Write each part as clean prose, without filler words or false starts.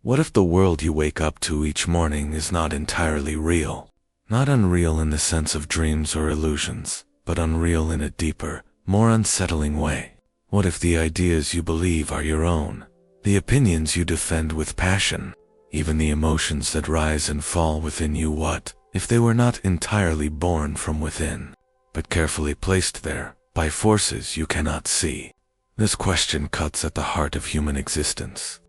What if the world you wake up to each morning is not entirely real? Not unreal in the sense of dreams or illusions, but unreal in a deeper, more unsettling way. What if the ideas you believe are your own, the opinions you defend with passion, even the emotions that rise and fall within you? What if they were not entirely born from within, but carefully placed there by forces you cannot see? This question cuts at the heart of human existence.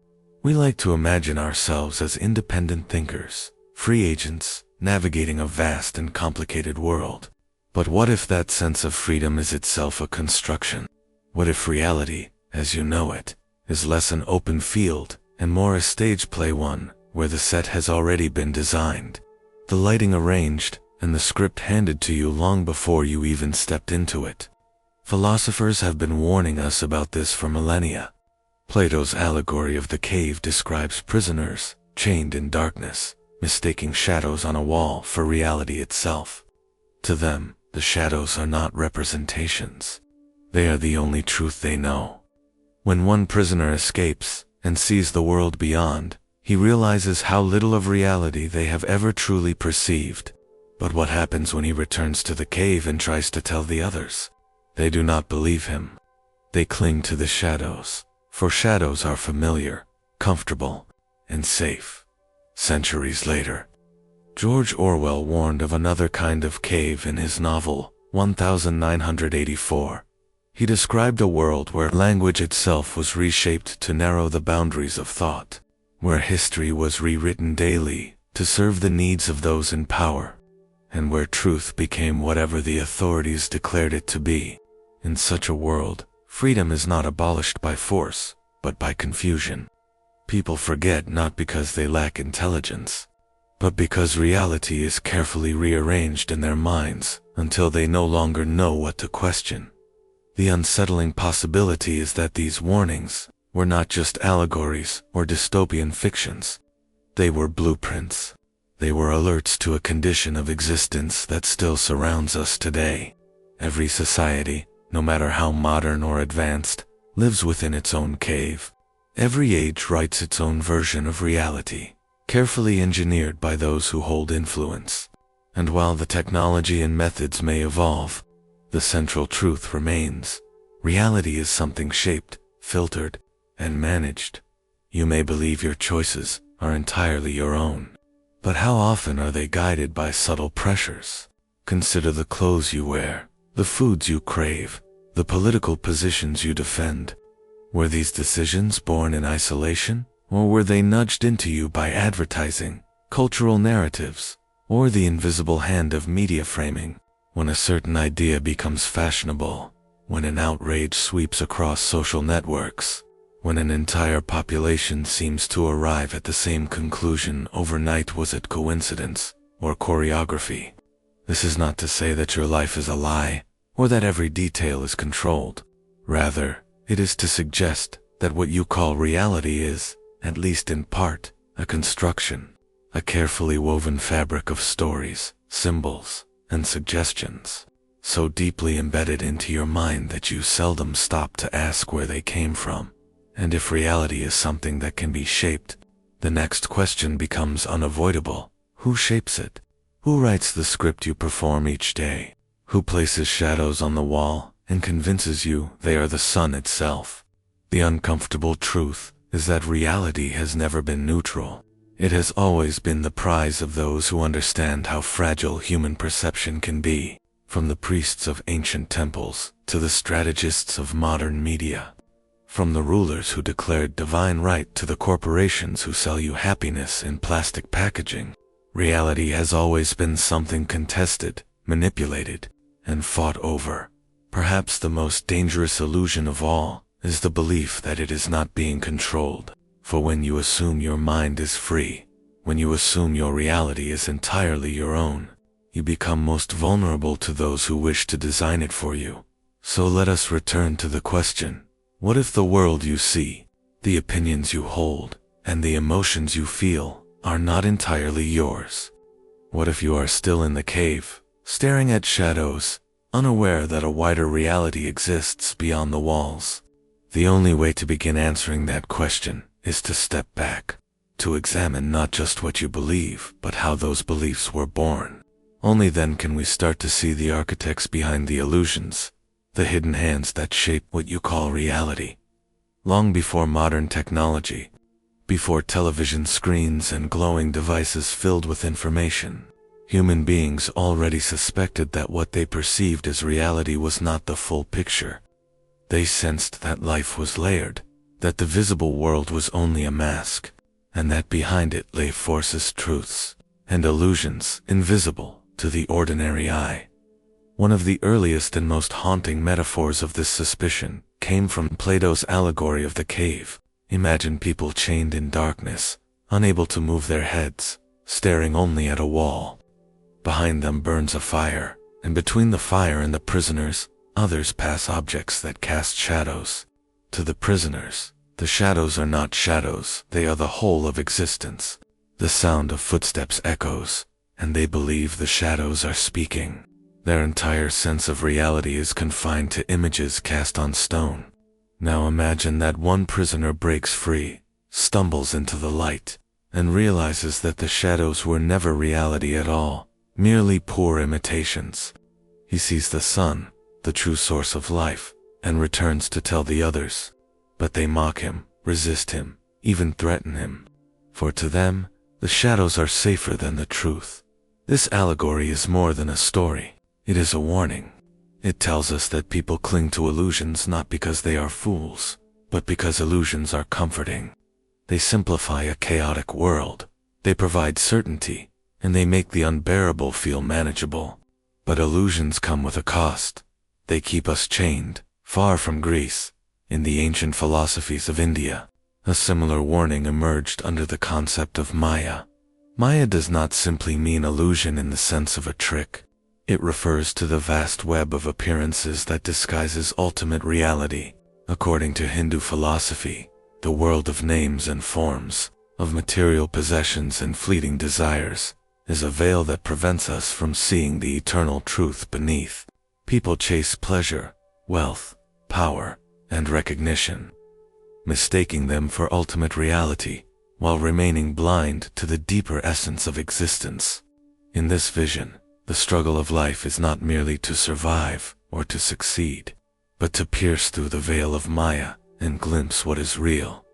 We like to imagine ourselves as independent thinkers, free agents, navigating a vast and complicated world. But what if that sense of freedom is itself a construction? What if reality, as you know it, is less an open field and more a stage play, one where the set has already been designed, the lighting arranged, and the script handed to you long before you even stepped into it? Philosophers have been warning us about this for millennia. Plato's allegory of the cave describes prisoners, chained in darkness, mistaking shadows on a wall for reality itself. To them, the shadows are not representations. They are the only truth they know. When one prisoner escapes and sees the world beyond, he realizes how little of reality they have ever truly perceived. But what happens when he returns to the cave and tries to tell the others? They do not believe him. They cling to the shadows, for shadows are familiar, comfortable, and safe. Centuries later, George Orwell warned of another kind of cave in his novel, 1984. He described a world where language itself was reshaped to narrow the boundaries of thought, where history was rewritten daily to serve the needs of those in power, and where truth became whatever the authorities declared it to be. In such a world, freedom is not abolished by force, but by confusion. People forget not because they lack intelligence, but because reality is carefully rearranged in their minds until they no longer know what to question. The unsettling possibility is that these warnings were not just allegories or dystopian fictions. They were blueprints. They were alerts to a condition of existence that still surrounds us today. Every society, no matter how modern or advanced, lives within its own cave. Every age writes its own version of reality, carefully engineered by those who hold influence. And while the technology and methods may evolve, the central truth remains. Reality is something shaped, filtered, and managed. You may believe your choices are entirely your own, but how often are they guided by subtle pressures? Consider the clothes you wear, the foods you crave, the political positions you defend. Were these decisions born in isolation, or were they nudged into you by advertising, cultural narratives, or the invisible hand of media framing? When a certain idea becomes fashionable, when an outrage sweeps across social networks, when an entire population seems to arrive at the same conclusion overnight, was it coincidence or choreography? This is not to say that your life is a lie, or that every detail is controlled. Rather, it is to suggest that what you call reality is, at least in part, a construction, a carefully woven fabric of stories, symbols, and suggestions, so deeply embedded into your mind that you seldom stop to ask where they came from. And if reality is something that can be shaped, the next question becomes unavoidable. Who shapes it? Who writes the script you perform each day? Who places shadows on the wall and convinces you they are the sun itself? The uncomfortable truth is that reality has never been neutral. It has always been the prize of those who understand how fragile human perception can be, from the priests of ancient temples to the strategists of modern media. From the rulers who declared divine right to the corporations who sell you happiness in plastic packaging, reality has always been something contested, manipulated, and fought over. Perhaps the most dangerous illusion of all is the belief that it is not being controlled. For when you assume your mind is free, when you assume your reality is entirely your own, you become most vulnerable to those who wish to design it for you. So let us return to the question: what if the world you see, the opinions you hold, and the emotions you feel are not entirely yours? What if you are still in the cave, staring at shadows, unaware that a wider reality exists beyond the walls? The only way to begin answering that question is to step back, to examine not just what you believe, but how those beliefs were born. Only then can we start to see the architects behind the illusions, the hidden hands that shape what you call reality. Long before modern technology, before television screens and glowing devices filled with information, human beings already suspected that what they perceived as reality was not the full picture. They sensed that life was layered, that the visible world was only a mask, and that behind it lay forces, truths, and illusions invisible to the ordinary eye. One of the earliest and most haunting metaphors of this suspicion came from Plato's allegory of the cave. Imagine people chained in darkness, unable to move their heads, staring only at a wall. Behind them burns a fire, and between the fire and the prisoners, others pass objects that cast shadows. To the prisoners, the shadows are not shadows, they are the whole of existence. The sound of footsteps echoes, and they believe the shadows are speaking. Their entire sense of reality is confined to images cast on stone. Now imagine that one prisoner breaks free, stumbles into the light, and realizes that the shadows were never reality at all, merely poor imitations. He sees the sun, the true source of life, and returns to tell the others. But they mock him, resist him, even threaten him. For to them, the shadows are safer than the truth. This allegory is more than a story. It is a warning. It tells us that people cling to illusions not because they are fools, but because illusions are comforting. They simplify a chaotic world. They provide certainty, and they make the unbearable feel manageable. But illusions come with a cost. They keep us chained, far from Greece. In the ancient philosophies of India, a similar warning emerged under the concept of Maya. Maya does not simply mean illusion in the sense of a trick. It refers to the vast web of appearances that disguises ultimate reality. According to Hindu philosophy, the world of names and forms, of material possessions and fleeting desires, is a veil that prevents us from seeing the eternal truth beneath. People chase pleasure, wealth, power, and recognition, mistaking them for ultimate reality, while remaining blind to the deeper essence of existence. In this vision, the struggle of life is not merely to survive or to succeed, but to pierce through the veil of Maya and glimpse what is real.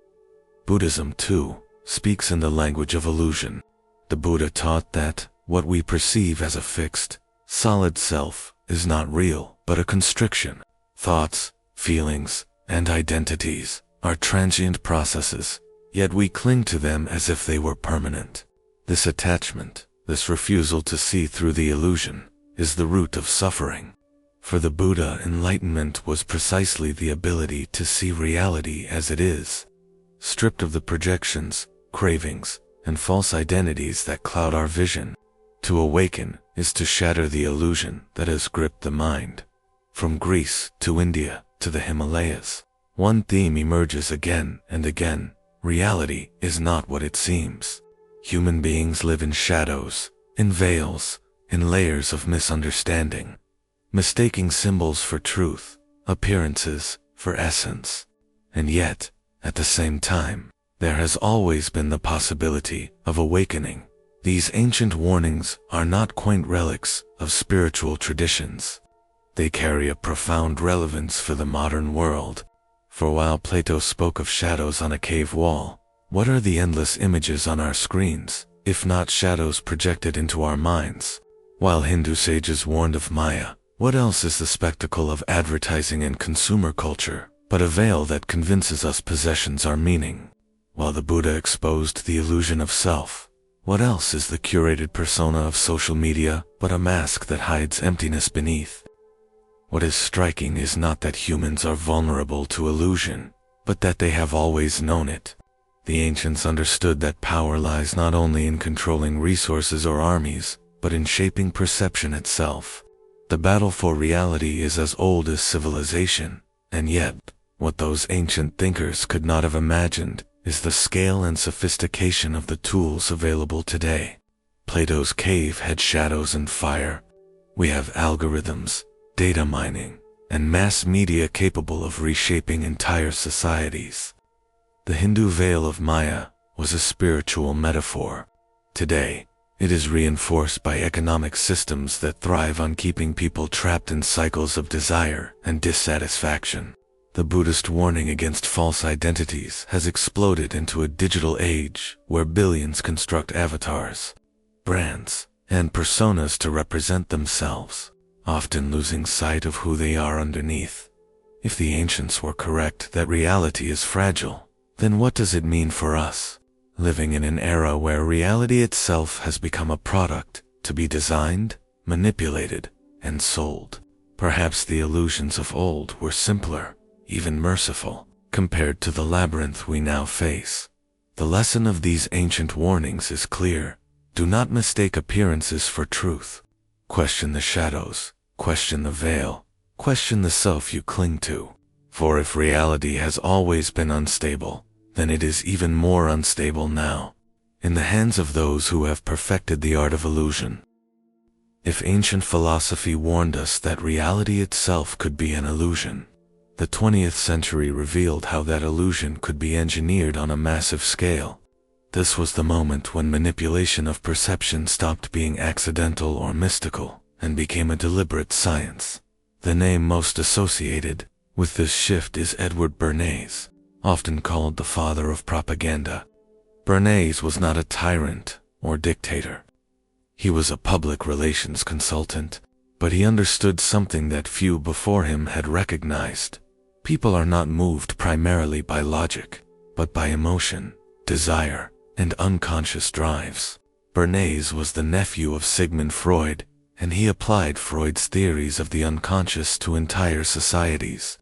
Buddhism, too, speaks in the language of illusion. The Buddha taught that what we perceive as a fixed, solid self is not real, but a constriction. Thoughts, feelings, and identities are transient processes, yet we cling to them as if they were permanent. This attachment, this refusal to see through the illusion, is the root of suffering. For the Buddha, enlightenment was precisely the ability to see reality as it is, stripped of the projections, cravings, and false identities that cloud our vision. To awaken is to shatter the illusion that has gripped the mind. From Greece to India to the Himalayas, one theme emerges again and again. Reality is not what it seems. Human beings live in shadows, in veils, in layers of misunderstanding, mistaking symbols for truth, appearances for essence. And yet, at the same time, there has always been the possibility of awakening. These ancient warnings are not quaint relics of spiritual traditions. They carry a profound relevance for the modern world. For while Plato spoke of shadows on a cave wall, what are the endless images on our screens, if not shadows projected into our minds? While Hindu sages warned of Maya, what else is the spectacle of advertising and consumer culture, but a veil that convinces us possessions are meaning? While the Buddha exposed the illusion of self, what else is the curated persona of social media but a mask that hides emptiness beneath? What is striking is not that humans are vulnerable to illusion, but that they have always known it. The ancients understood that power lies not only in controlling resources or armies, but in shaping perception itself. The battle for reality is as old as civilization, and yet, what those ancient thinkers could not have imagined is the scale and sophistication of the tools available today. Plato's cave had shadows and fire. We have algorithms, data mining, and mass media capable of reshaping entire societies. The Hindu veil of Maya, was a spiritual metaphor. Today, it is reinforced by economic systems that thrive on keeping people trapped in cycles of desire and dissatisfaction. The Buddhist warning against false identities has exploded into a digital age where billions construct avatars, brands, and personas to represent themselves, often losing sight of who they are underneath. If the ancients were correct that reality is fragile, then what does it mean for us, living in an era where reality itself has become a product to be designed, manipulated, and sold? Perhaps the illusions of old were simpler, even merciful, compared to the labyrinth we now face. The lesson of these ancient warnings is clear. Do not mistake appearances for truth. Question the shadows, question the veil, question the self you cling to. For if reality has always been unstable, then it is even more unstable now, in the hands of those who have perfected the art of illusion. If ancient philosophy warned us that reality itself could be an illusion, the 20th century revealed how that illusion could be engineered on a massive scale. This was the moment when manipulation of perception stopped being accidental or mystical and became a deliberate science. The name most associated with this shift is Edward Bernays, often called the father of propaganda. Bernays was not a tyrant or dictator. He was a public relations consultant, but he understood something that few before him had recognized. People are not moved primarily by logic, but by emotion, desire, and unconscious drives. Bernays was the nephew of Sigmund Freud, and he applied Freud's theories of the unconscious to entire societies.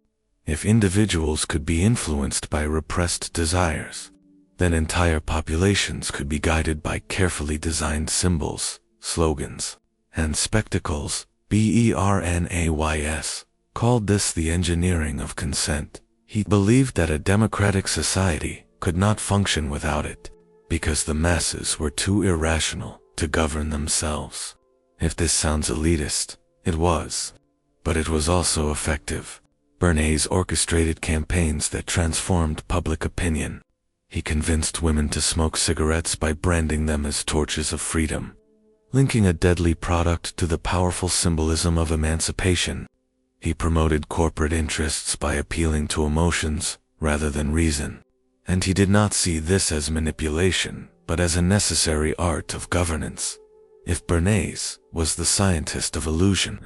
If individuals could be influenced by repressed desires, then entire populations could be guided by carefully designed symbols, slogans, and spectacles. Bernays called this the engineering of consent. He believed that a democratic society could not function without it, because the masses were too irrational to govern themselves. If this sounds elitist, it was. But it was also effective. Bernays orchestrated campaigns that transformed public opinion. He convinced women to smoke cigarettes by branding them as torches of freedom, linking a deadly product to the powerful symbolism of emancipation. He promoted corporate interests by appealing to emotions rather than reason. And he did not see this as manipulation, but as a necessary art of governance. If Bernays was the scientist of illusion,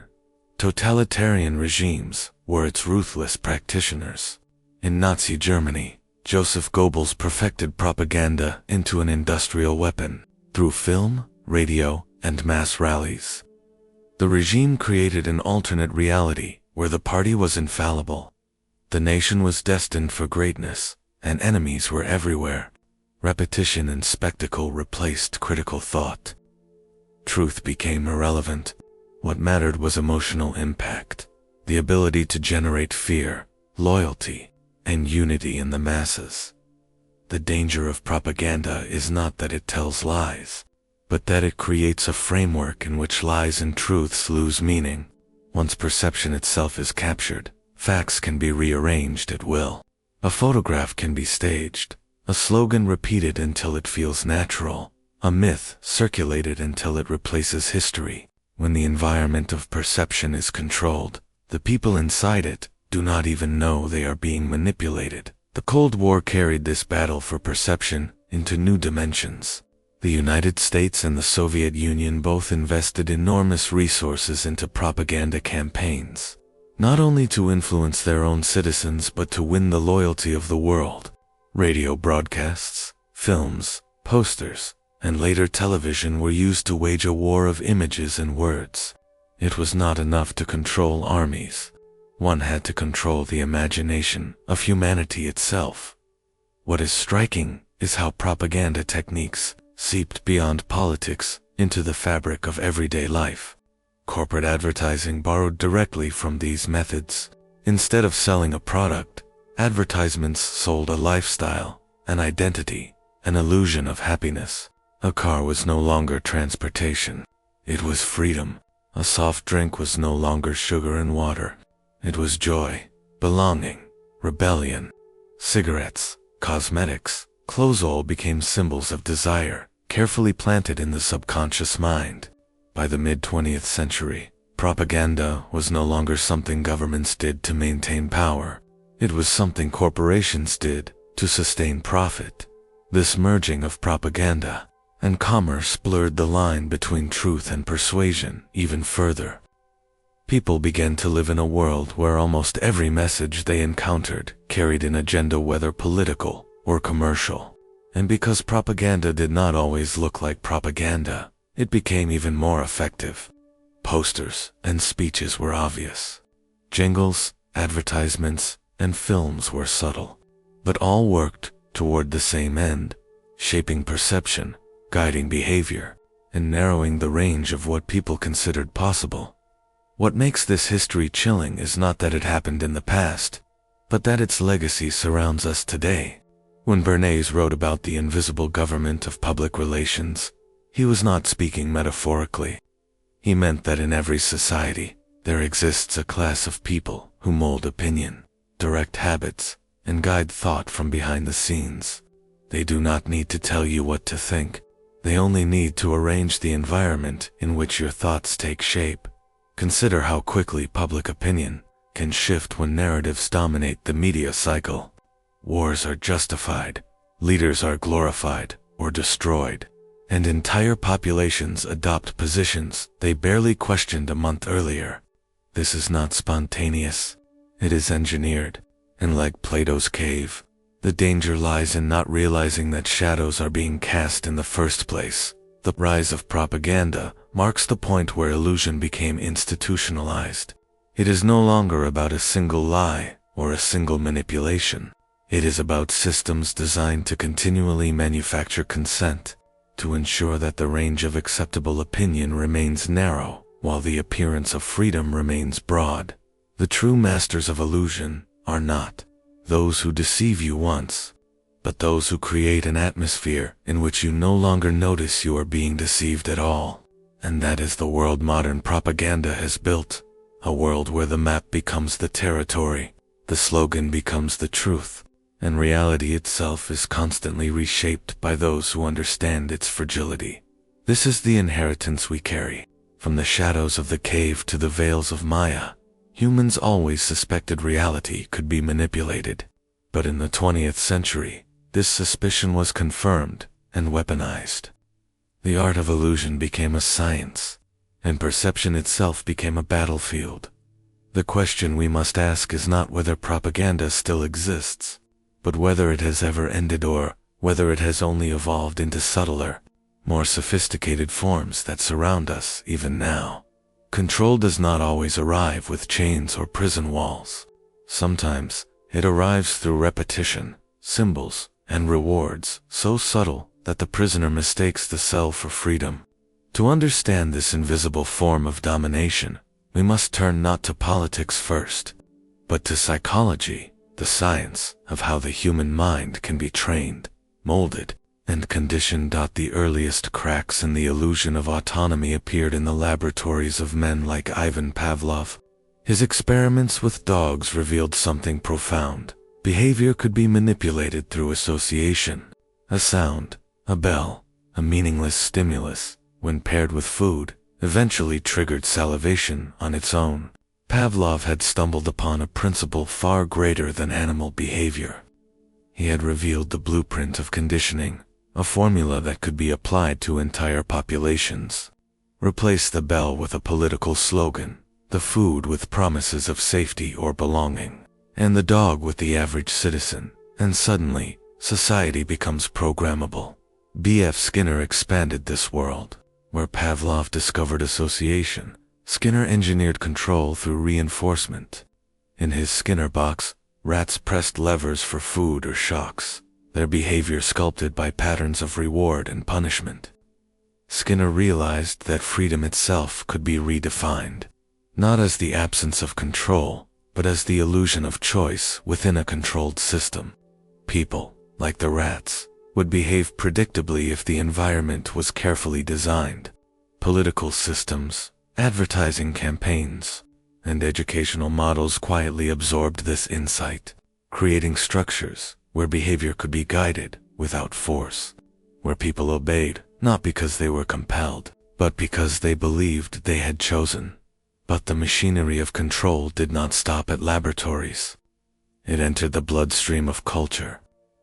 totalitarian regimes were its ruthless practitioners. In Nazi Germany, Joseph Goebbels perfected propaganda into an industrial weapon through film, radio, and mass rallies. The regime created an alternate reality where the party was infallible. The nation was destined for greatness, and enemies were everywhere. Repetition and spectacle replaced critical thought. Truth became irrelevant. What mattered was emotional impact, the ability to generate fear, loyalty, and unity in the masses. The danger of propaganda is not that it tells lies, but that it creates a framework in which lies and truths lose meaning. Once perception itself is captured, facts can be rearranged at will. A photograph can be staged, a slogan repeated until it feels natural, a myth circulated until it replaces history. When the environment of perception is controlled, the people inside it do not even know they are being manipulated. The Cold War carried this battle for perception into new dimensions. The United States and the Soviet Union both invested enormous resources into propaganda campaigns, not only to influence their own citizens but to win the loyalty of the world. Radio broadcasts, films, posters, and later television were used to wage a war of images and words. It was not enough to control armies. One had to control the imagination of humanity itself. What is striking is how propaganda techniques seeped beyond politics into the fabric of everyday life. Corporate advertising borrowed directly from these methods. Instead of selling a product, advertisements sold a lifestyle, an identity, an illusion of happiness. A car was no longer transportation. It was freedom. A soft drink was no longer sugar and water. It was joy, belonging, rebellion. Cigarettes, cosmetics, Clothes all became symbols of desire, carefully planted in the subconscious mind. By the mid-20th century, propaganda was no longer something governments did to maintain power. It was something corporations did to sustain profit. This merging of propaganda and commerce blurred the line between truth and persuasion even further. People began to live in a world where almost every message they encountered carried an agenda, whether political or commercial. And because propaganda did not always look like propaganda, it became even more effective. Posters and speeches were obvious. Jingles, advertisements, and films were subtle, but all worked toward the same end: shaping perception, guiding behavior, and narrowing the range of what people considered possible. What makes this history chilling is not that it happened in the past, but that its legacy surrounds us today. When Bernays wrote about the invisible government of public relations, he was not speaking metaphorically. He meant that in every society, there exists a class of people who mold opinion, direct habits, and guide thought from behind the scenes. They do not need to tell you what to think. They only need to arrange the environment in which your thoughts take shape. Consider how quickly public opinion can shift when narratives dominate the media cycle. Wars are justified, leaders are glorified or destroyed, and entire populations adopt positions they barely questioned a month earlier. This is not spontaneous. It is engineered, and like Plato's cave, the danger lies in not realizing that shadows are being cast in the first place. The rise of propaganda marks the point where illusion became institutionalized. It is no longer about a single lie or a single manipulation. It is about systems designed to continually manufacture consent, to ensure that the range of acceptable opinion remains narrow, while the appearance of freedom remains broad. The true masters of illusion are not those who deceive you once, but those who create an atmosphere in which you no longer notice you are being deceived at all. And that is the world modern propaganda has built, a world where the map becomes the territory, the slogan becomes the truth, and reality itself is constantly reshaped by those who understand its fragility. This is the inheritance we carry. From the shadows of the cave to the veils of Maya, humans always suspected reality could be manipulated. But in the 20th century, this suspicion was confirmed and weaponized. The art of illusion became a science, and perception itself became a battlefield. The question we must ask is not whether propaganda still exists, but whether it has ever ended, or whether it has only evolved into subtler, more sophisticated forms that surround us even now. Control does not always arrive with chains or prison walls. Sometimes it arrives through repetition, symbols, and rewards so subtle that the prisoner mistakes the cell for freedom. To understand this invisible form of domination, we must turn not to politics first, but to psychology, the science of how the human mind can be trained, molded, and conditioned. The earliest cracks in the illusion of autonomy appeared in the laboratories of men like Ivan Pavlov. His experiments with dogs revealed something profound. Behavior could be manipulated through association. A sound, a bell, a meaningless stimulus, when paired with food, eventually triggered salivation on its own. Pavlov had stumbled upon a principle far greater than animal behavior. He had revealed the blueprint of conditioning, a formula that could be applied to entire populations. Replace the bell with a political slogan, the food with promises of safety or belonging, and the dog with the average citizen, and suddenly, society becomes programmable. B.F. Skinner expanded this world. Where Pavlov discovered association, Skinner engineered control through reinforcement. In his Skinner box, rats pressed levers for food or shocks, their behavior sculpted by patterns of reward and punishment. Skinner realized that freedom itself could be redefined, not as the absence of control, but as the illusion of choice within a controlled system. People, like the rats, would behave predictably if the environment was carefully designed. Political systems, advertising campaigns, and educational models quietly absorbed this insight, creating structures where behavior could be guided without force, where people obeyed, not because they were compelled, but because they believed they had chosen. But the machinery of control did not stop at laboratories. It entered the bloodstream of culture.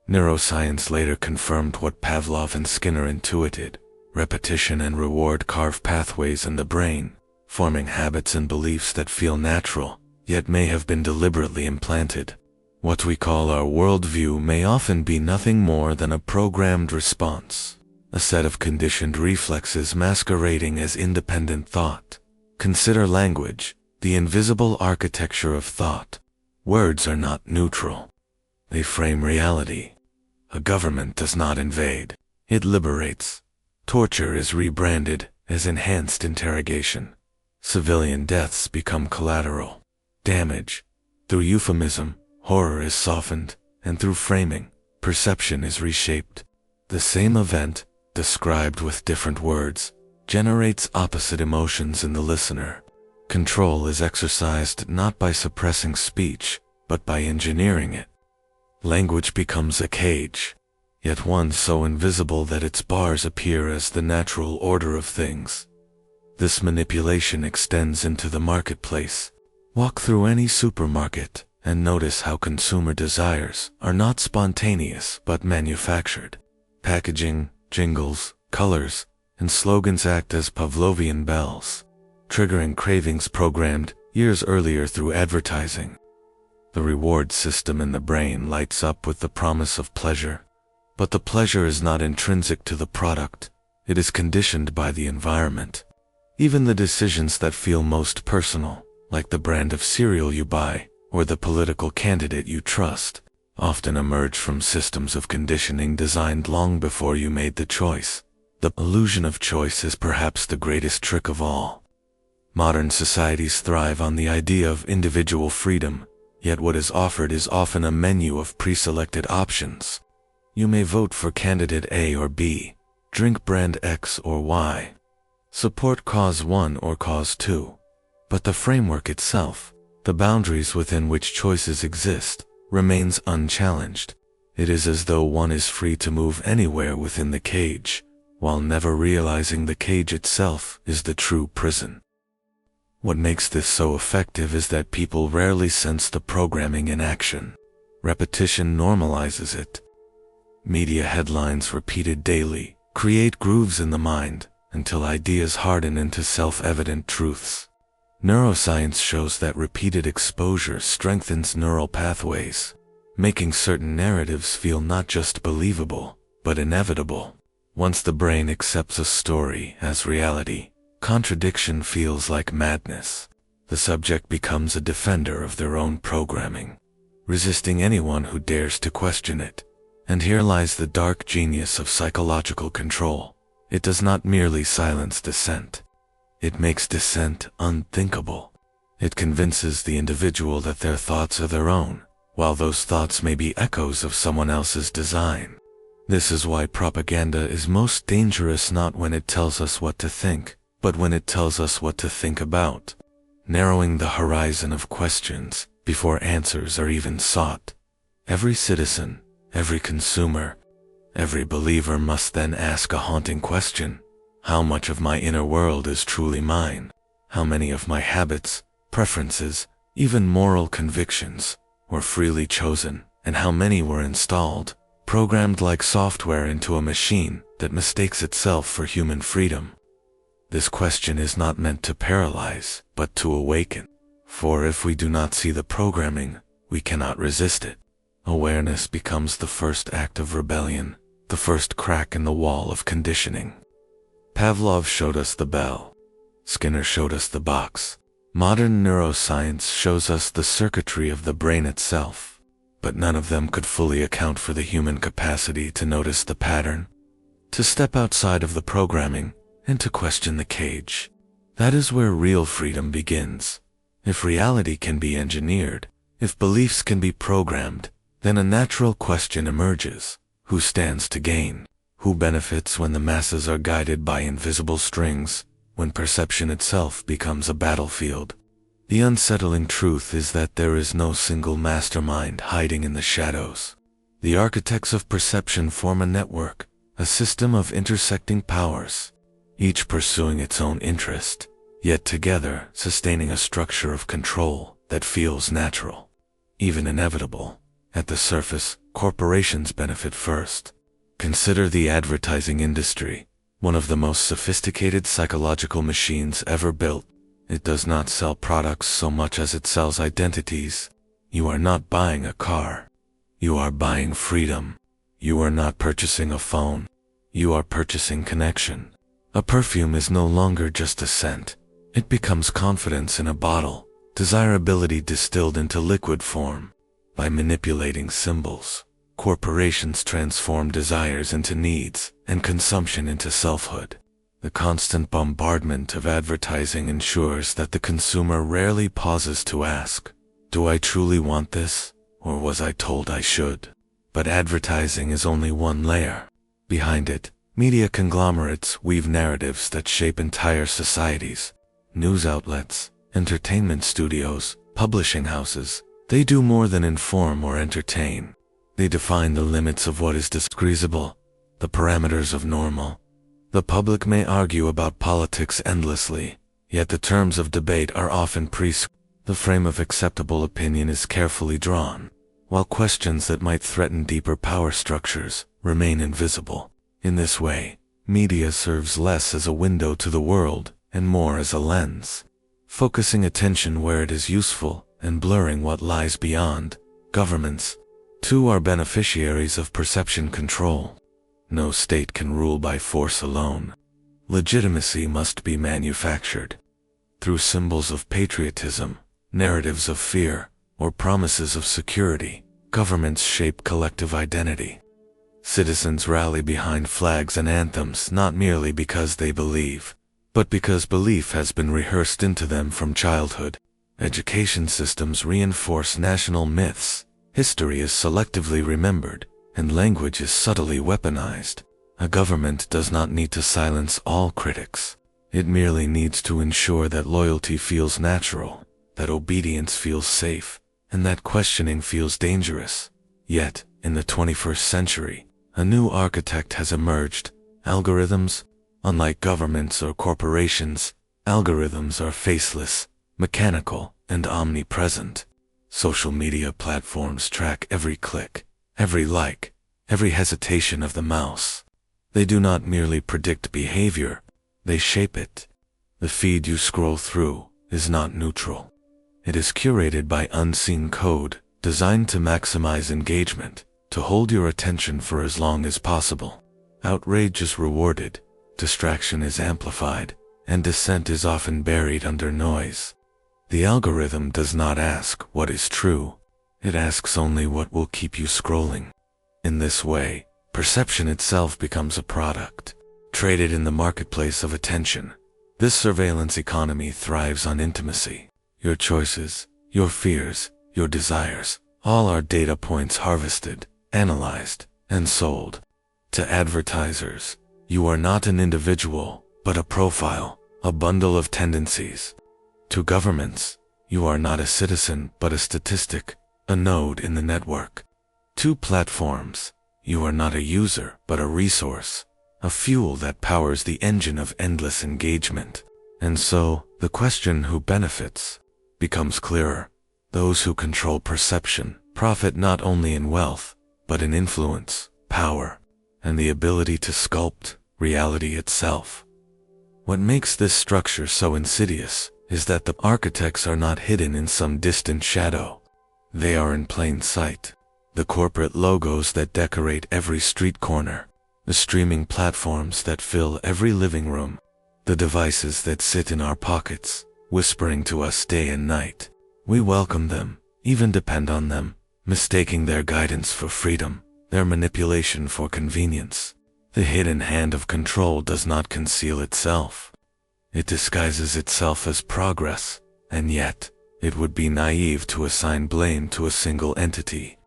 Neuroscience later confirmed what Pavlov and Skinner intuited. Repetition and reward carve pathways in the brain, forming habits and beliefs that feel natural, yet may have been deliberately implanted. What we call our worldview may often be nothing more than a programmed response, a set of conditioned reflexes masquerading as independent thought. Consider language, the invisible architecture of thought. Words are not neutral. They frame reality. A government does not invade. It liberates. Torture is rebranded as enhanced interrogation. Civilian deaths become collateral damage. Through euphemism, horror is softened, and through framing, perception is reshaped. The same event, described with different words, generates opposite emotions in the listener. Control is exercised not by suppressing speech, but by engineering it. Language becomes a cage, yet one so invisible that its bars appear as the natural order of things. This manipulation extends into the marketplace. Walk through any supermarket and notice how consumer desires are not spontaneous but manufactured. Packaging, jingles, colors, and slogans act as Pavlovian bells, triggering cravings programmed years earlier through advertising. The reward system in the brain lights up with the promise of pleasure. But the pleasure is not intrinsic to the product, it is conditioned by the environment. Even the decisions that feel most personal, like the brand of cereal you buy or the political candidate you trust, often emerge from systems of conditioning designed long before you made the choice. The illusion of choice is perhaps the greatest trick of all. Modern societies thrive on the idea of individual freedom, yet what is offered is often a menu of pre-selected options. You may vote for candidate A or B, drink brand X or Y, support cause 1 or cause 2. But the framework itself, the boundaries within which choices exist, remains unchallenged. It is as though one is free to move anywhere within the cage, while never realizing the cage itself is the true prison. What makes this so effective is that people rarely sense the programming in action. Repetition normalizes it. Media headlines repeated daily create grooves in the mind until ideas harden into self-evident truths. Neuroscience shows that repeated exposure strengthens neural pathways, making certain narratives feel not just believable, but inevitable. Once the brain accepts a story as reality, contradiction feels like madness. The subject becomes a defender of their own programming, resisting anyone who dares to question it. And here lies the dark genius of psychological control. It does not merely silence dissent. It makes dissent unthinkable. It convinces the individual that their thoughts are their own, while those thoughts may be echoes of someone else's design. This is why propaganda is most dangerous, not when it tells us what to think, but when it tells us what to think about, narrowing the horizon of questions before answers are even sought. Every citizen, every consumer, every believer must then ask a haunting question. How much of my inner world is truly mine? How many of my habits, preferences, even moral convictions, were freely chosen, and how many were installed, programmed like software into a machine that mistakes itself for human freedom? This question is not meant to paralyze, but to awaken. For if we do not see the programming, we cannot resist it. Awareness becomes the first act of rebellion, the first crack in the wall of conditioning. Pavlov showed us the bell. Skinner showed us the box. Modern neuroscience shows us the circuitry of the brain itself, but none of them could fully account for the human capacity to notice the pattern, to step outside of the programming, and to question the cage. That is where real freedom begins. If reality can be engineered, if beliefs can be programmed, then a natural question emerges. Who stands to gain? Who benefits when the masses are guided by invisible strings, when perception itself becomes a battlefield? The unsettling truth is that there is no single mastermind hiding in the shadows. The architects of perception form a network, a system of intersecting powers, each pursuing its own interest, yet together sustaining a structure of control that feels natural, even inevitable. At the surface, corporations benefit first. Consider the advertising industry, one of the most sophisticated psychological machines ever built. It does not sell products so much as it sells identities. You are not buying a car. You are buying freedom. You are not purchasing a phone. You are purchasing connection. A perfume is no longer just a scent. It becomes confidence in a bottle, desirability distilled into liquid form. By manipulating symbols, corporations transform desires into needs and consumption into selfhood. The constant bombardment of advertising ensures that the consumer rarely pauses to ask, "Do I truly want this, or was I told I should?" But advertising is only one layer. Behind it, media conglomerates weave narratives that shape entire societies. News outlets, entertainment studios, publishing houses, they do more than inform or entertain. They define the limits of what is discreditable, the parameters of normal. The public may argue about politics endlessly, yet the terms of debate are often prescribed. The frame of acceptable opinion is carefully drawn, while questions that might threaten deeper power structures remain invisible. In this way, media serves less as a window to the world and more as a lens, focusing attention where it is useful and blurring what lies beyond. Governments, too, are beneficiaries of perception control. No state can rule by force alone. Legitimacy must be manufactured. Through symbols of patriotism, narratives of fear, or promises of security, governments shape collective identity. Citizens rally behind flags and anthems not merely because they believe, but because belief has been rehearsed into them from childhood. Education systems reinforce national myths, history is selectively remembered, and language is subtly weaponized. A government does not need to silence all critics. It merely needs to ensure that loyalty feels natural, that obedience feels safe, and that questioning feels dangerous. Yet, in the 21st century, a new architect has emerged: algorithms. Unlike governments or corporations, algorithms are faceless, mechanical, and omnipresent. Social media platforms track every click, every like, every hesitation of the mouse. They do not merely predict behavior, they shape it. The feed you scroll through is not neutral. It is curated by unseen code, designed to maximize engagement, to hold your attention for as long as possible. Outrage is rewarded, distraction is amplified, and dissent is often buried under noise. The algorithm does not ask what is true, it asks only what will keep you scrolling. In this way, perception itself becomes a product, traded in the marketplace of attention. This surveillance economy thrives on intimacy. Your choices, your fears, your desires, all are data points harvested, analyzed, and sold. To advertisers, you are not an individual, but a profile, a bundle of tendencies. To governments, you are not a citizen, but a statistic, a node in the network. To platforms, you are not a user, but a resource, a fuel that powers the engine of endless engagement. And so, the question who benefits becomes clearer. Those who control perception profit not only in wealth, but in influence, power, and the ability to sculpt reality itself. What makes this structure so insidious is that the architects are not hidden in some distant shadow. They are in plain sight. The corporate logos that decorate every street corner, the streaming platforms that fill every living room, the devices that sit in our pockets, whispering to us day and night. We welcome them, even depend on them, mistaking their guidance for freedom, their manipulation for convenience. The hidden hand of control does not conceal itself. It disguises itself as progress, and yet, it would be naive to assign blame to a single entity.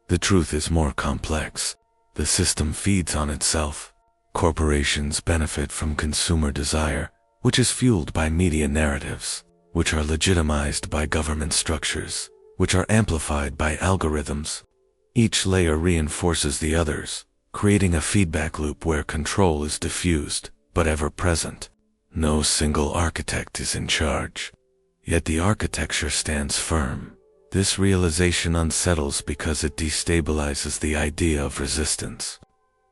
The truth is more complex. The system feeds on itself. Corporations benefit from consumer desire, which is fueled by media narratives, which are legitimized by government structures, which are amplified by algorithms. Each layer reinforces the others, creating a feedback loop where control is diffused, but ever present. No single architect is in charge, yet the architecture stands firm. This realization unsettles because it destabilizes the idea of resistance.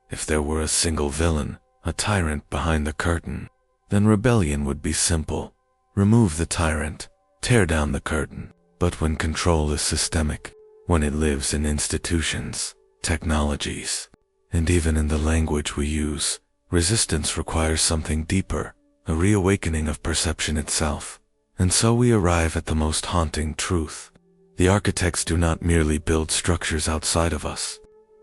If there were a single villain, a tyrant behind the curtain, then rebellion would be simple. Remove the tyrant, tear down the curtain. But when control is systemic, when it lives in institutions, technologies, and even in the language we use, resistance requires something deeper, a reawakening of perception itself. And so we arrive at the most haunting truth. The architects do not merely build structures outside of us.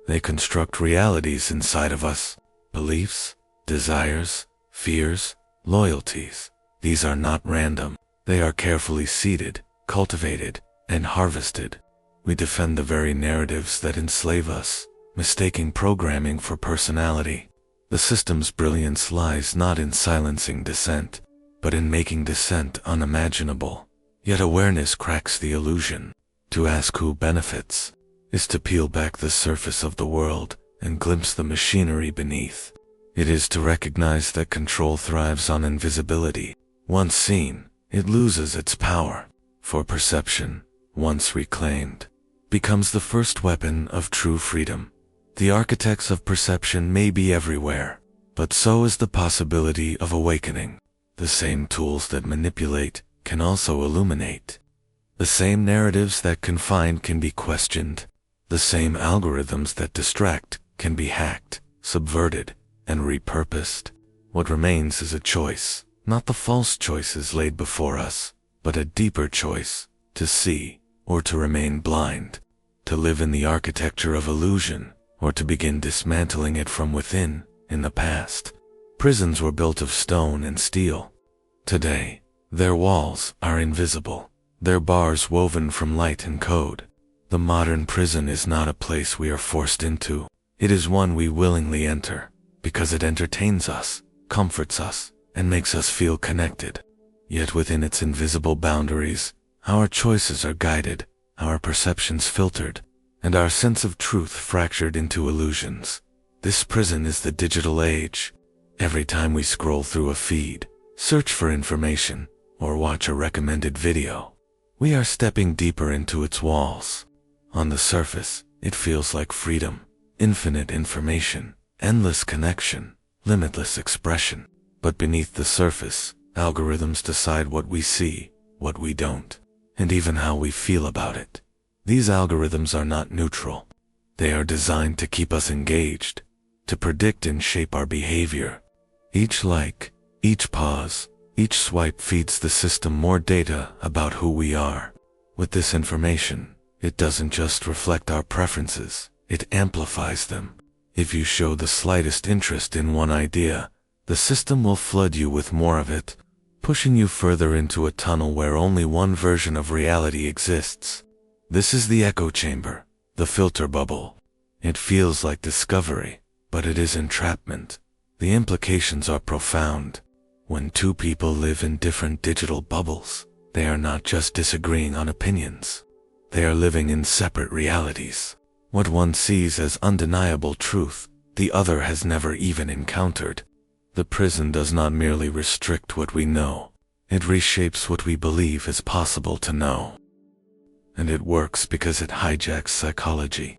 They construct realities inside of us. Beliefs, desires, fears, loyalties. These are not random. They are carefully seeded, cultivated, and harvested. We defend the very narratives that enslave us, mistaking programming for personality. The system's brilliance lies not in silencing dissent, but in making dissent unimaginable. Yet awareness cracks the illusion. To ask who benefits is to peel back the surface of the world and glimpse the machinery beneath. It is to recognize that control thrives on invisibility. Once seen, it loses its power, for perception, once reclaimed, becomes the first weapon of true freedom. The architects of perception may be everywhere, but so is the possibility of awakening. The same tools that manipulate can also illuminate. The same narratives that confine can be questioned. The same algorithms that distract can be hacked, subverted, and repurposed. What remains is a choice, not the false choices laid before us, but a deeper choice, to see or to remain blind, to live in the architecture of illusion or to begin dismantling it from within. In the past, prisons were built of stone and steel. Today, their walls are invisible, their bars woven from light and code. The modern prison is not a place we are forced into. It is one we willingly enter, because it entertains us, comforts us, and makes us feel connected. Yet within its invisible boundaries, our choices are guided, our perceptions filtered, and our sense of truth fractured into illusions. This prison is the digital age. Every time we scroll through a feed, search for information, or watch a recommended video, we are stepping deeper into its walls. On the surface, it feels like freedom, infinite information, endless connection, limitless expression. But beneath the surface, algorithms decide what we see, what we don't, and even how we feel about it. These algorithms are not neutral. They are designed to keep us engaged, to predict and shape our behavior. Each like, each pause, each swipe feeds the system more data about who we are. With this information, it doesn't just reflect our preferences, it amplifies them. If you show the slightest interest in one idea, the system will flood you with more of it, pushing you further into a tunnel where only one version of reality exists. This is the echo chamber, the filter bubble. It feels like discovery, but it is entrapment. The implications are profound. When two people live in different digital bubbles, they are not just disagreeing on opinions. They are living in separate realities. What one sees as undeniable truth, the other has never even encountered. The prison does not merely restrict what we know, it reshapes what we believe is possible to know. And it works because it hijacks psychology.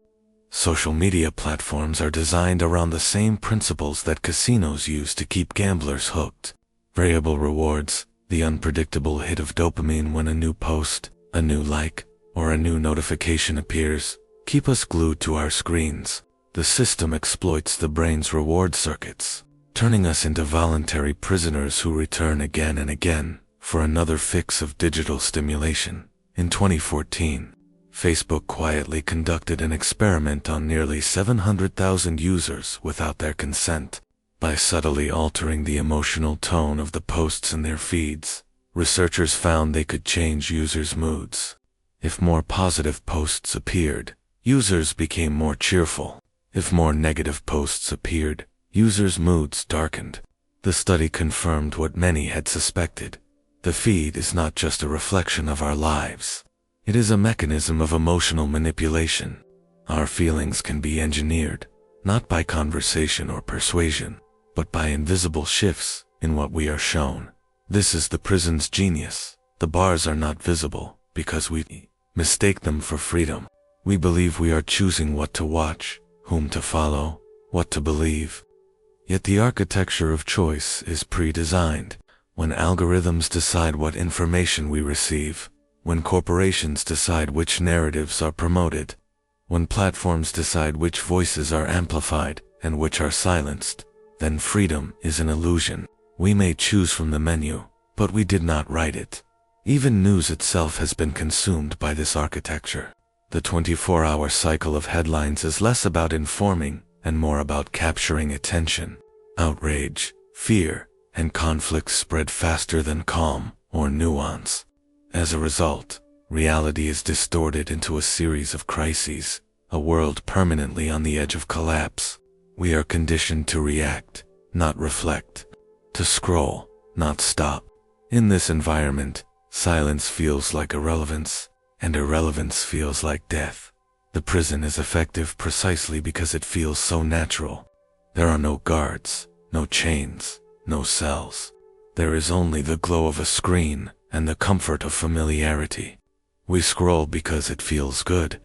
Social media platforms are designed around the same principles that casinos use to keep gamblers hooked. Variable rewards, the unpredictable hit of dopamine when a new post, a new like, or a new notification appears, keep us glued to our screens. The system exploits the brain's reward circuits, turning us into voluntary prisoners who return again and again for another fix of digital stimulation. In 2014, Facebook quietly conducted an experiment on nearly 700,000 users without their consent. By subtly altering the emotional tone of the posts in their feeds, researchers found they could change users' moods. If more positive posts appeared, users became more cheerful. If more negative posts appeared, users' moods darkened. The study confirmed what many had suspected. The feed is not just a reflection of our lives. It is a mechanism of emotional manipulation. Our feelings can be engineered, not by conversation or persuasion, but by invisible shifts in what we are shown. This is the prison's genius. The bars are not visible because we mistake them for freedom. We believe we are choosing what to watch, whom to follow, what to believe. Yet the architecture of choice is pre-designed. When algorithms decide what information we receive, when corporations decide which narratives are promoted, when platforms decide which voices are amplified and which are silenced, then freedom is an illusion. We may choose from the menu, but we did not write it. Even news itself has been consumed by this architecture. The 24-hour cycle of headlines is less about informing and more about capturing attention. Outrage, fear, and conflict spread faster than calm or nuance. As a result, reality is distorted into a series of crises, a world permanently on the edge of collapse. We are conditioned to react, not reflect, to scroll, not stop. In this environment, silence feels like irrelevance, and irrelevance feels like death. The prison is effective precisely because it feels so natural. There are no guards, no chains, no cells. There is only the glow of a screen and the comfort of familiarity. We scroll because it feels good.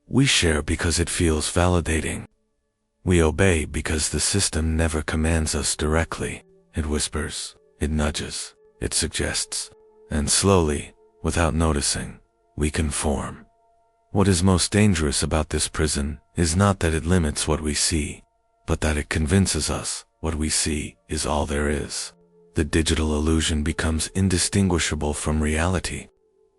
We share because it feels validating. We obey because the system never commands us directly. It whispers, it nudges, it suggests, and slowly, without noticing, we conform. What is most dangerous about this prison is not that it limits what we see, but that it convinces us what we see is all there is. The digital illusion becomes indistinguishable from reality.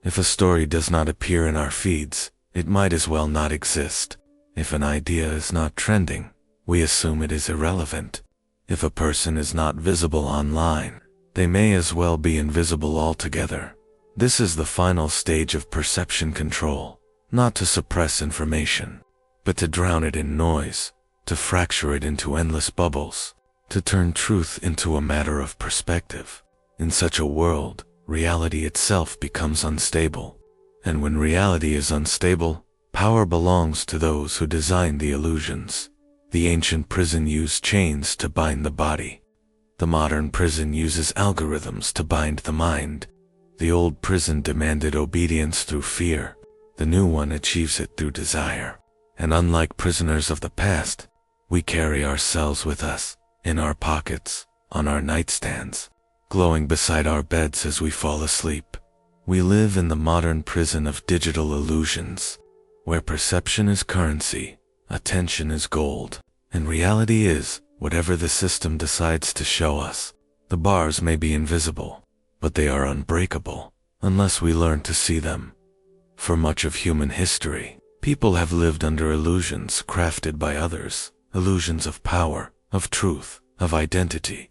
If a story does not appear in our feeds, it might as well not exist. If an idea is not trending, we assume it is irrelevant. If a person is not visible online, they may as well be invisible altogether. This is the final stage of perception control, not to suppress information, but to drown it in noise, to fracture it into endless bubbles, to turn truth into a matter of perspective. In such a world, reality itself becomes unstable. And when reality is unstable, power belongs to those who design the illusions. The ancient prison used chains to bind the body. The modern prison uses algorithms to bind the mind. The old prison demanded obedience through fear. The new one achieves it through desire. And unlike prisoners of the past, we carry ourselves with us, in our pockets, on our nightstands, glowing beside our beds as we fall asleep. We live in the modern prison of digital illusions, where perception is currency, attention is gold, and reality is whatever the system decides to show us. The bars may be invisible, but they are unbreakable, unless we learn to see them. For much of human history, people have lived under illusions crafted by others, illusions of power, of truth, of identity.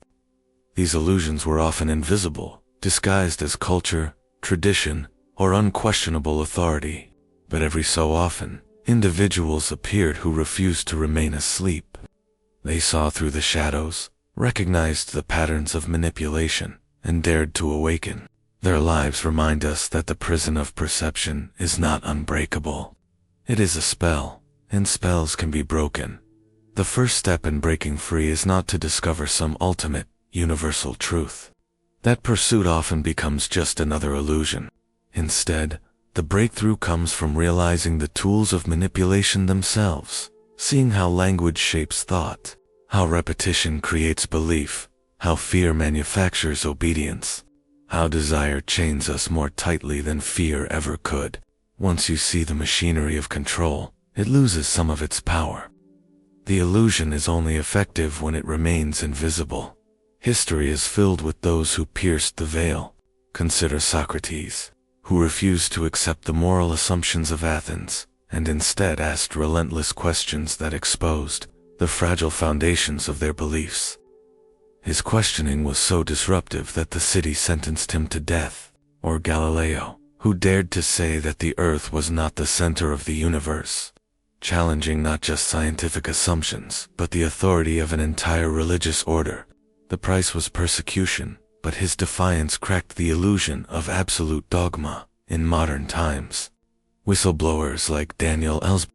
These illusions were often invisible, disguised as culture, tradition, or unquestionable authority. But every so often, individuals appeared who refused to remain asleep. They saw through the shadows, recognized the patterns of manipulation, and dared to awaken. Their lives remind us that the prison of perception is not unbreakable. It is a spell, and spells can be broken. The first step in breaking free is not to discover some ultimate, universal truth. That pursuit often becomes just another illusion. Instead, the breakthrough comes from realizing the tools of manipulation themselves, seeing how language shapes thought, how repetition creates belief, how fear manufactures obedience, how desire chains us more tightly than fear ever could. Once you see the machinery of control, it loses some of its power. The illusion is only effective when it remains invisible. History is filled with those who pierced the veil. Consider Socrates, who refused to accept the moral assumptions of Athens, and instead asked relentless questions that exposed the fragile foundations of their beliefs. His questioning was so disruptive that the city sentenced him to death. Or Galileo, who dared to say that the earth was not the center of the universe, challenging not just scientific assumptions, but the authority of an entire religious order. The price was persecution, but his defiance cracked the illusion of absolute dogma. In modern times, whistleblowers like Daniel Ellsberg,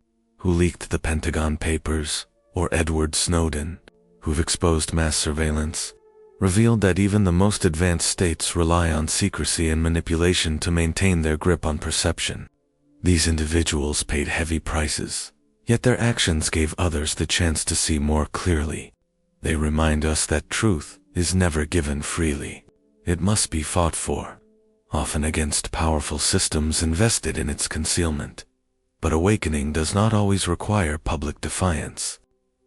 who leaked the Pentagon Papers, or Edward Snowden, who've exposed mass surveillance, revealed that even the most advanced states rely on secrecy and manipulation to maintain their grip on perception. These individuals paid heavy prices, yet their actions gave others the chance to see more clearly. They remind us that truth is never given freely. It must be fought for, often against powerful systems invested in its concealment. But awakening does not always require public defiance.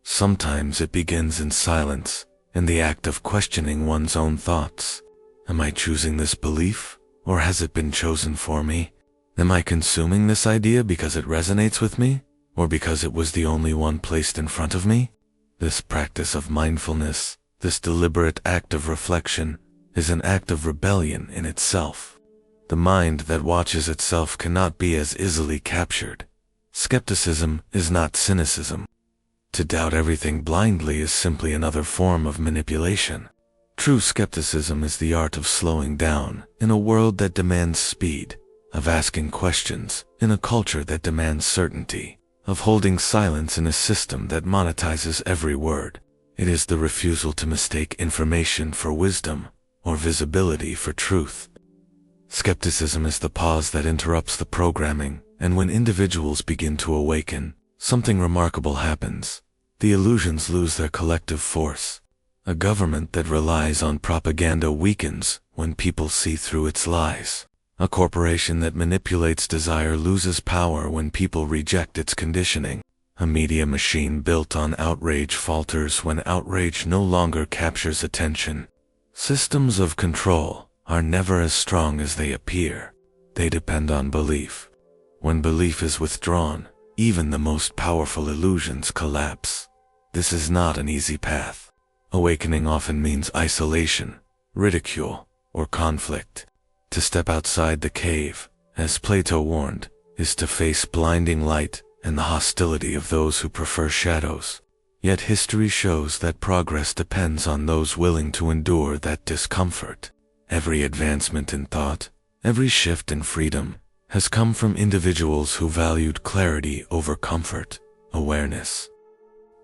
Sometimes it begins in silence, in the act of questioning one's own thoughts. Am I choosing this belief, or has it been chosen for me? Am I consuming this idea because it resonates with me, or because it was the only one placed in front of me? This practice of mindfulness, this deliberate act of reflection, is an act of rebellion in itself. The mind that watches itself cannot be as easily captured. Skepticism is not cynicism. To doubt everything blindly is simply another form of manipulation. True skepticism is the art of slowing down in a world that demands speed, of asking questions in a culture that demands certainty, of holding silence in a system that monetizes every word. It is the refusal to mistake information for wisdom or visibility for truth. Skepticism is the pause that interrupts the programming, and when individuals begin to awaken, something remarkable happens. The illusions lose their collective force. A government that relies on propaganda weakens when people see through its lies. A corporation that manipulates desire loses power when people reject its conditioning. A media machine built on outrage falters when outrage no longer captures attention. Systems of control are never as strong as they appear. They depend on belief. When belief is withdrawn, even the most powerful illusions collapse. This is not an easy path. Awakening often means isolation, ridicule, or conflict. To step outside the cave, as Plato warned, is to face blinding light and the hostility of those who prefer shadows. Yet history shows that progress depends on those willing to endure that discomfort. Every advancement in thought, every shift in freedom, has come from individuals who valued clarity over comfort. Awareness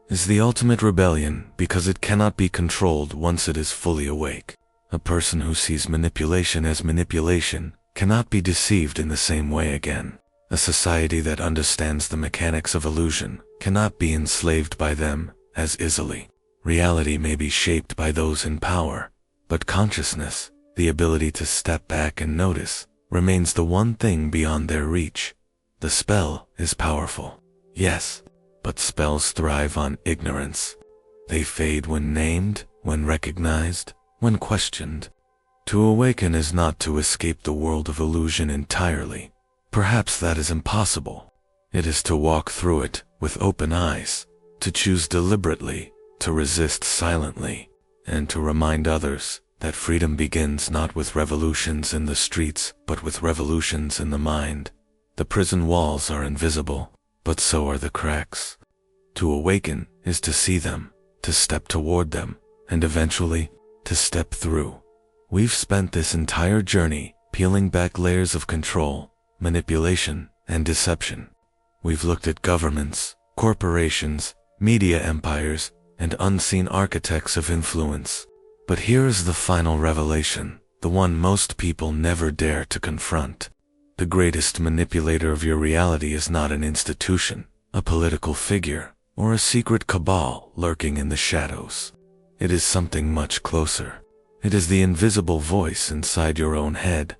is the ultimate rebellion because it cannot be controlled once it is fully awake. A person who sees manipulation as manipulation cannot be deceived in the same way again. A society that understands the mechanics of illusion cannot be enslaved by them as easily. Reality may be shaped by those in power, but consciousness, the ability to step back and notice, remains the one thing beyond their reach. The spell is powerful, yes, but spells thrive on ignorance. They fade when named, when recognized, when questioned. To awaken is not to escape the world of illusion entirely. Perhaps that is impossible. It is to walk through it with open eyes, to choose deliberately, to resist silently, and to remind others that freedom begins not with revolutions in the streets, but with revolutions in the mind. The prison walls are invisible, but so are the cracks. To awaken is to see them, to step toward them, and eventually, to step through. We've spent this entire journey peeling back layers of control, manipulation, and deception. We've looked at governments, corporations, media empires, and unseen architects of influence. But here is the final revelation, the one most people never dare to confront. The greatest manipulator of your reality is not an institution, a political figure, or a secret cabal lurking in the shadows. It is something much closer. It is the invisible voice inside your own head.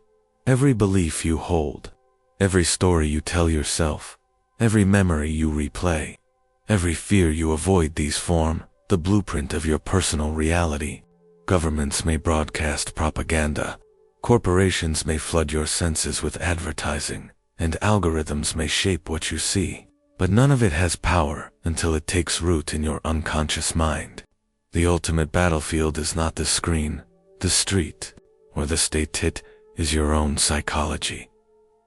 Every belief you hold, every story you tell yourself, every memory you replay, every fear you avoid, these form the blueprint of your personal reality. Governments may broadcast propaganda, corporations may flood your senses with advertising, and algorithms may shape what you see, but none of it has power until it takes root in your unconscious mind. The ultimate battlefield is not the screen, the street, or the state. It is your own psychology.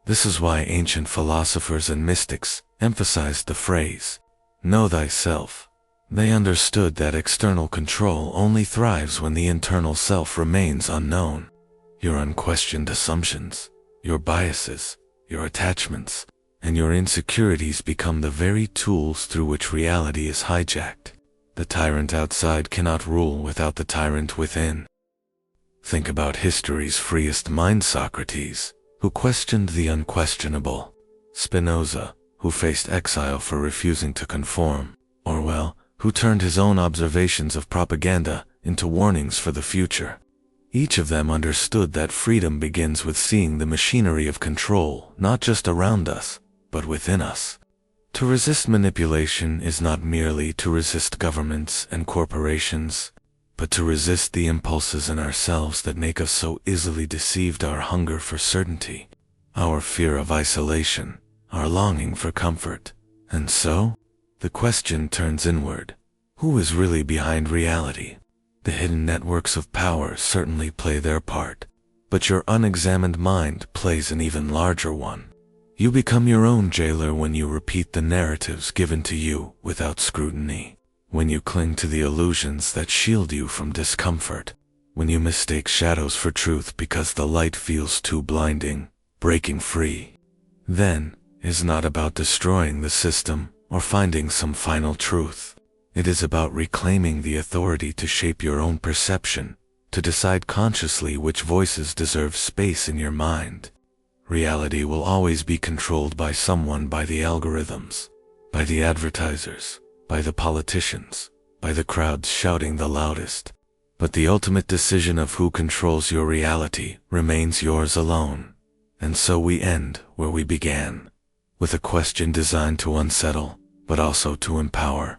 This is why ancient philosophers and mystics emphasized the phrase, "Know thyself." They understood that external control only thrives when the internal self remains unknown. Your unquestioned assumptions, your biases, your attachments, and your insecurities become the very tools through which reality is hijacked. The tyrant outside cannot rule without the tyrant within. Think about history's freest mind, Socrates, who questioned the unquestionable; Spinoza, who faced exile for refusing to conform; Orwell, who turned his own observations of propaganda into warnings for the future. Each of them understood that freedom begins with seeing the machinery of control not just around us, but within us. To resist manipulation is not merely to resist governments and corporations, but to resist the impulses in ourselves that make us so easily deceived: our hunger for certainty, our fear of isolation, our longing for comfort. And so, the question turns inward. Who is really behind reality? The hidden networks of power certainly play their part, but your unexamined mind plays an even larger one. You become your own jailer when you repeat the narratives given to you without scrutiny, when you cling to the illusions that shield you from discomfort, when you mistake shadows for truth because the light feels too blinding. Breaking free, then, is not about destroying the system or finding some final truth. It is about reclaiming the authority to shape your own perception, to decide consciously which voices deserve space in your mind. Reality will always be controlled by someone: by the algorithms, by the advertisers, by the politicians, by the crowds shouting the loudest. But the ultimate decision of who controls your reality remains yours alone. And so we end where we began, with a question designed to unsettle, but also to empower.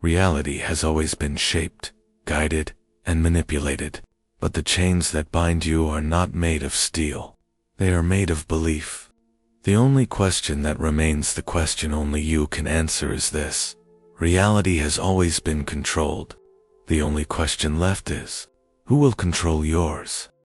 Reality has always been shaped, guided, and manipulated, but the chains that bind you are not made of steel. They are made of belief. The only question that remains, the question only you can answer, is this: reality has always been controlled. The only question left is, who will control yours?